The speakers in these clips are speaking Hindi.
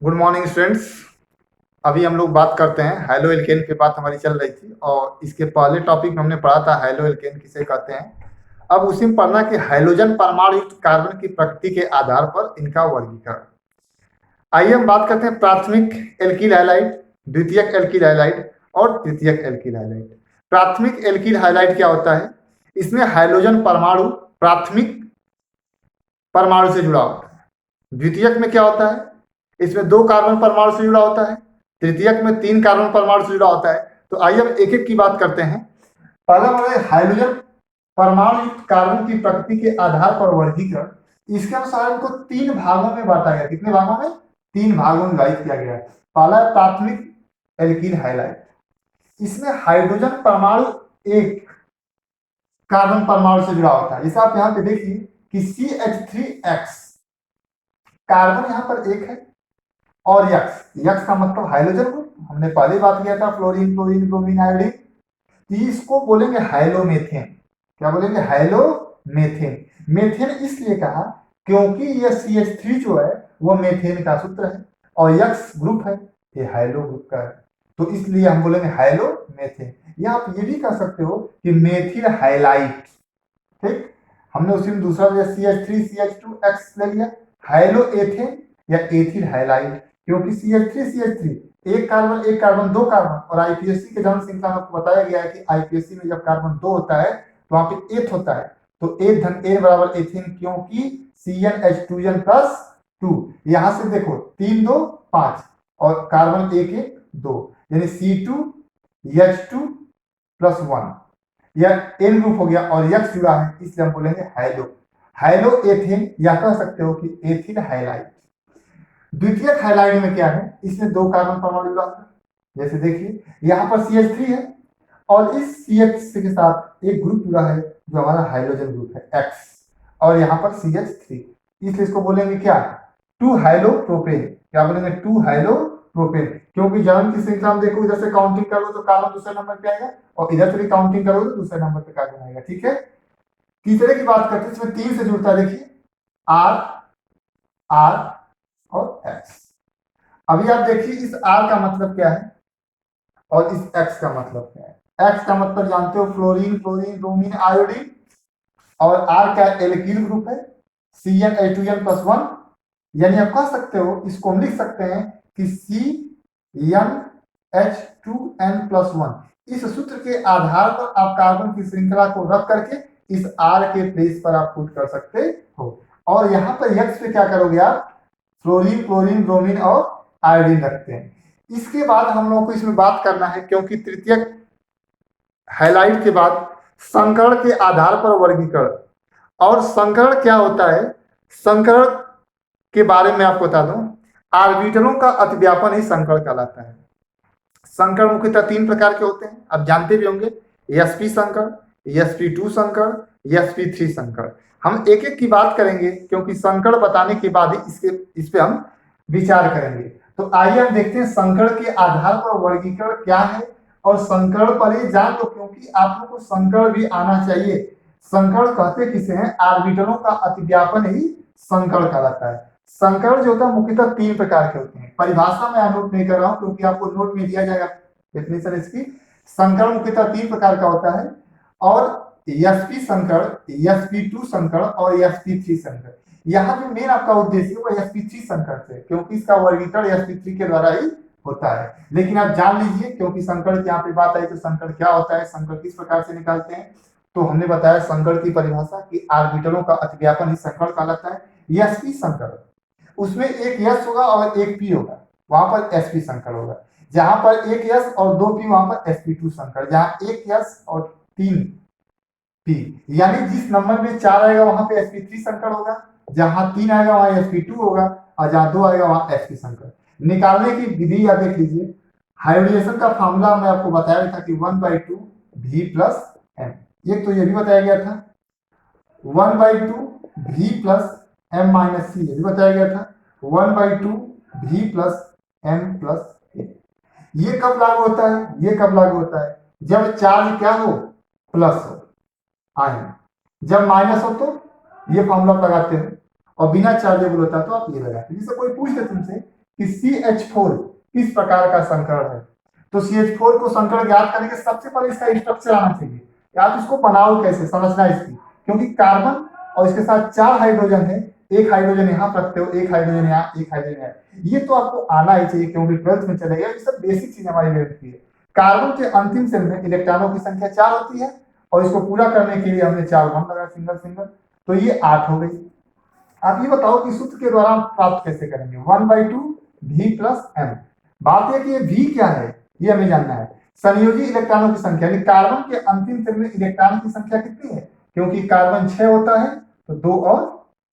Good morning students. अभी हम लोग बात करते हैं हाइलो एल्केन की बात हमारी चल रही थी और इसके पहले टॉपिक में हमने पढ़ा था हाइलो एल्केन किसे कहते हैं। अब उसी में पढ़ना कि हाइड्रोजन परमाणु युक्त कार्बन की प्रकृति के आधार पर इनका वर्गीकरण। आइए हम बात करते हैं प्राथमिक एल्किल हैलाइड, द्वितीयक एल्किल हैलाइड और तृतीयक एल्किल हैलाइड। प्राथमिक एल्किल हैलाइड क्या होता है? इसमें हाइड्रोजन परमाणु प्राथमिक परमाणु से जुड़ा होता है। द्वितीयक में क्या होता है? इसमें 2 कार्बन परमाणु से जुड़ा होता है। तृतीयक में 3 कार्बन परमाणु से जुड़ा होता है। तो आइए हम एक एक की बात करते हैं। पहला हमारे हाइड्रोजन परमाणु युक्त कार्बन की प्रकृति के आधार पर वर्गीकरण। इसके अनुसार इनको 3 भागों में बांटा गया। कितने भागों में? 3 भागों में विभाजित किया गया है। पहला प्राथमिक एल्कीन हैलाइड। इसमें हाइड्रोजन परमाणु एक कार्बन परमाणु से जुड़ा होता है। जैसे आप यहाँ पे देखिए कि CH3X कार्बन यहाँ पर एक है और यक्स का मतलब हाइड्रोजन ग्रुप। हमने पहले बात किया था फ्लोरीन क्लोरीन ब्रोमीन आयोडीन। इसको बोलेंगे हाइलोमेथेन। क्या बोलेंगे? हाइलोमेथेन। मेथेन इसलिए कहा क्योंकि यह CH3 जो है वो मेथेन का सूत्र है और यक्स ग्रुप है, ये हाइलो ग्रुप का है, तो इसलिए हम बोलेंगे हाइलोमेथेन। या आप ये भी कह सकते हो कि मेथिल हाइलाइट। ठीक, हमने उसी में दूसरा CH3 CH2X ले लिया। हाइलो एथेन या एथिल हाइलाइट, क्योंकि CH3 एक कार्बन 2 कार्बन। और आईपीएससी के जन्म श्रृंखला में आपको बताया गया है कि आईपीएससी में जब कार्बन 2 होता है तो वहां पे एथ होता है, तो एथ धन ए बराबर एथेन, क्योंकि CnH2n प्लस 2। यहां से देखो 3 2 5 और कार्बन 1 1 2, यानी C2H2 प्लस 1, यह एन ग्रुप हो गया और यक्स जुड़ा है, इसलिए हम बोलेंगे हाइलो हाइलो एथेन, या कह सकते हो कि एथिल हाइलाइट। द्वितीयक हाइलाइट में क्या है? इसमें 2 कार्बन परमाणु जुड़ा है। जैसे देखिए यहाँ पर CH3 है और इस CH के साथ एक ग्रुप जुड़ा है जो हमारा हाइड्रोजन ग्रुप है X, और यहाँ पर CH3, इसलिए इसको बोलेंगे क्या? 2 हाइलो प्रोपेन। क्या बोलेंगे? 2 हाइलो प्रोपेन, क्योंकि जन्म की श्रृंखला में देखो इधर से काउंटिंग करो तो कार्बन दूसरे नंबर पे आएगा और इधर से भी काउंटिंग करो तो दूसरे नंबर पे कार्बन आएगा। ठीक है, तीसरे की बात करते हैं, इसमें 3 से जुड़ता है। देखिए R R और X। अभी आप देखिए इस R का मतलब क्या है और इस X का मतलब क्या है। X का मतलब जानते हो फ्लोरीन क्लोरीन ब्रोमीन आयोडीन, और R क्या? एल्किल ग्रुप है, CnH2n प्लस 1, यानी आप कह सकते हो, इसको हम लिख सकते हैं कि CnH2n प्लस 1। इस सूत्र के आधार पर आप कार्बन की श्रृंखला को रख करके इस R के प्लेस पर आप पुट कर सकते हो, और यहाँ पर यक्स पे क्या करोगे आप? फ्लोरीन क्लोरीन ब्रोमीन और आयोडीन रखते हैं। इसके बाद हम लोगों को इसमें बात करना है, क्योंकि तृतीयक हाइलाइट के बाद संकरण के आधार पर वर्गीकरण। और संकरण क्या होता है? संकरण के बारे में आपको बता दूं, ऑर्बिटलों का अतिव्यापन ही संकरण कहलाता है। संकरण मुख्यतः 3 प्रकार के होते हैं, आप जानते भी होंगे। sp संकरण, sp2 संकरण, sp3 संकरण। हम एक एक की बात करेंगे क्योंकि संकरण बताने के बाद ही इस पे हम विचार करेंगे। तो आइए हम देखते हैं संकरण के आधार पर वर्गीकरण क्या है, और संकरण पर ही जान लो, क्योंकि आप लोग को संकरण भी आना चाहिए। संकरण कहते किसे हैं? ऑर्बिटलों का अतिव्यापन ही संकरण कहलाता है। संकरण जो होता है मुख्यतः 3 प्रकार के होते हैं। परिभाषा में नोट नहीं कर रहा हूं क्योंकि आपको नोट में दिया जाएगा डेफिनेशन इसकी। संकरण मुख्यतः 3 प्रकार का होता है, और sp संकरण, sp2 संकरण और sp3 संकरण। यहाँ जो मेन आपका उद्देश्य है वो sp3 संकरण से, क्योंकि इसका वर्गीकरण sp3 के द्वारा ही होता है। लेकिन आप जान लीजिए, क्योंकि संकरण की यहाँ पे बात आई तो संकरण क्या होता है, संकरण किस प्रकार से निकालते हैं, तो हमने बताया संकरण की परिभाषा कि ऑर्बिटलों का अतिव्यापन ही संकरण कहलाता है। sp संकरण, उसमें एक s होगा और एक p होगा, वहां पर sp संकरण होगा। जहां पर एक s और 2 p, वहां पर sp2 संकरण। जहां एक s और 3 p, यानी जिस नंबर में 4 आएगा वहां पे sp3 संकरण होगा, जहां 3 आएगा वहां sp2 होगा, और जहां 2 आएगा वहां sp संकरण। निकालने की विधि या देख लीजिए, हाइब्रिडेशन का फार्मूला मैं आपको बताया था कि 1/2 v प्लस m। एक तो ये भी बताया गया था 1/2 v plus m minus c, ये भी बताया गया था 1/2 v plus m plus a। ये कब लागू होता है? ये कब लागू होता है? जब चार्ज क्या हो? प्लस हो, आयन। जब माइनस हो तो ये फॉर्मूला लगाते हो, और बिना चार्जेबल होता तो आप ये लगाते हो। जैसे कोई पूछ ले तुमसे कि CH4 किस प्रकार का संकर है। तो CH4 को संकर ज्ञात करने के सबसे पहले इसका स्ट्रक्चर आना चाहिए, या तो इसको बनाओ कैसे, संरचना इसकी, क्योंकि कार्बन और इसके साथ 4 हाइड्रोजन है, एक हाइड्रोजन यहाँ पर रखते हो, एक हाइड्रोजन यहाँ, एक हाइड्रोजन यहाँ, ये तो आपको आना ही चाहिए क्योंकि 12th में चलेगा। ये सब बेसिक चीज हमारी लेवल की है। कार्बन के अंतिम सेल में इलेक्ट्रॉनों की संख्या 4 होती है और इसको पूरा करने के लिए हमने 4 बॉन्ड लगाया सिंगल सिंगल, तो ये 8 हो गई। आप ये बताओ कि सूत्र के द्वारा प्राप्त कैसे करेंगे, 1/2 V प्लस M। बात है कि ये V क्या है, ये हमें जानना है। संयोजी इलेक्ट्रॉनों की संख्या, यानी कार्बन के अंतिम सेल में इलेक्ट्रॉन की संख्या कितनी है, क्योंकि कार्बन 6 होता है तो 2 और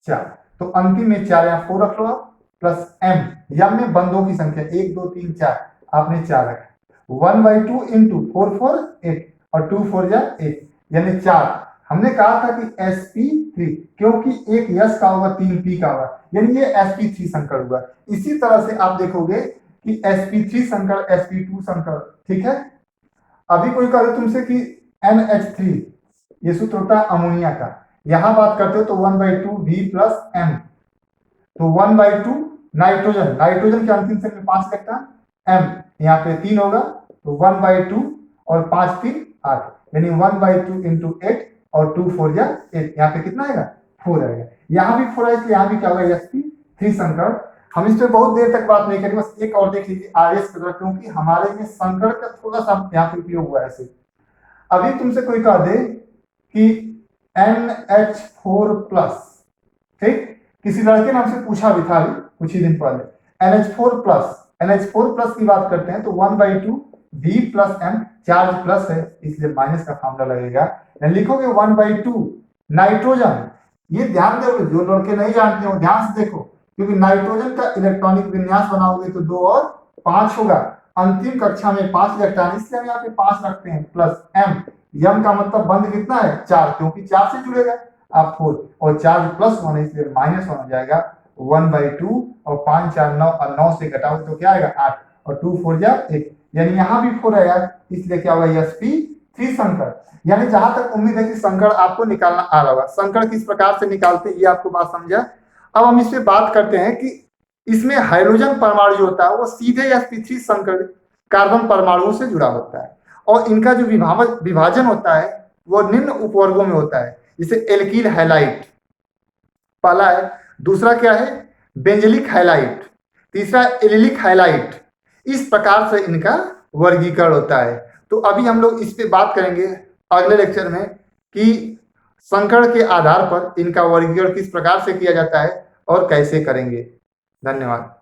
4, तो अंतिम में 4 या 4 रख लो आप, प्लस M, यम में बंधों की संख्या 1 2 3 4, आपने 4 रखा, 1/2 इंटू 4 4 8 और 2 4 जा 8, यानी 4। हमने कहा था कि sp3, क्योंकि एक यस का होगा 3 p का होगा, यानी ये sp3 संकर हुआ। इसी तरह से आप देखोगे कि sp3 संकर, sp2 संकर, ठीक है। अभी कोई कहे तुमसे कि NH3, ये सूत्र होता है अमोनिया का, यहां बात करते हो तो 1/2 V प्लस M, तो 1/2 नाइट्रोजन, नाइट्रोजन के अंतिम सेल में 5 इलेक्ट्रॉन, M यहाँ पे 3 होगा, तो 1/2 और 5 3 8, यानी 1/2 इंटू 8 और 2 4 जा 8, यहाँ पे कितना आएगा 4 आएगा। यहाँ भी 4 है, इसलिए यहाँ भी क्या होगा sp3 संकर। हम इस पे बहुत देर तक बात नहीं करेंगे, बस एक और देख लीजिए RS का, क्योंकि हमारे में संकर का थोड़ा सा यहाँ पे उपयोग हुआ है ऐसे। अभी तुमसे कोई कह दे कि NH4 प्लस, ठीक, किसी लड़के ने हमसे पूछा भी था कुछ ही दिन पहले, NH4 प्लस की बात करते हैं तो 1/2 V plus M, charge plus है इसलिए माइनस का फॉर्मूला लगेगा, लिखोगे 1/2 नाइट्रोजन। ये ध्यान दो, जो लड़के नहीं जानते हो ध्यान से देखो, क्योंकि नाइट्रोजन का इलेक्ट्रॉनिक विन्यास बनाओगे तो 2 और 5 होगा, अंतिम कक्षा में 5 इलेक्ट्रॉन, इसलिए हम यहाँ पे 5 रखते हैं, प्लस M, यम का मतलब बंद कितना है 4, क्योंकि 4 से जुड़ेगा आप 4, और चार्ज प्लस 1 इसलिए माइनस 1 हो जाएगा, 1/2 और 5 4 9 और 9 से घटाओ तो क्या आएगा 8 और 2 4 जा 1, यानी यहाँ भी 4 आएगा, इसलिए क्या होगा sp3 संकर। यानी जहां तक उम्मीद है कि संकर आपको निकालना आ रहा होगा। संकर किस प्रकार से निकालते हैं ये आपको बात समझा। अब हम इस पे बात करते हैं कि इसमें हाइड्रोजन परमाणु जो होता है वो सीधे sp3 संकर कार्बन परमाणुओं से जुड़ा होता है, और इनका जो विभाजन होता है वो निम्न उपवर्गों में होता है, जैसे एल्किल हैलाइड पहला है, दूसरा क्या है बेंजलिक हैलाइड, तीसरा एलिलिक हैलाइड, इस प्रकार से इनका वर्गीकरण होता है। तो अभी हम लोग इस पे बात करेंगे अगले लेक्चर में कि संकर के आधार पर इनका वर्गीकरण किस प्रकार से किया जाता है और कैसे करेंगे। धन्यवाद।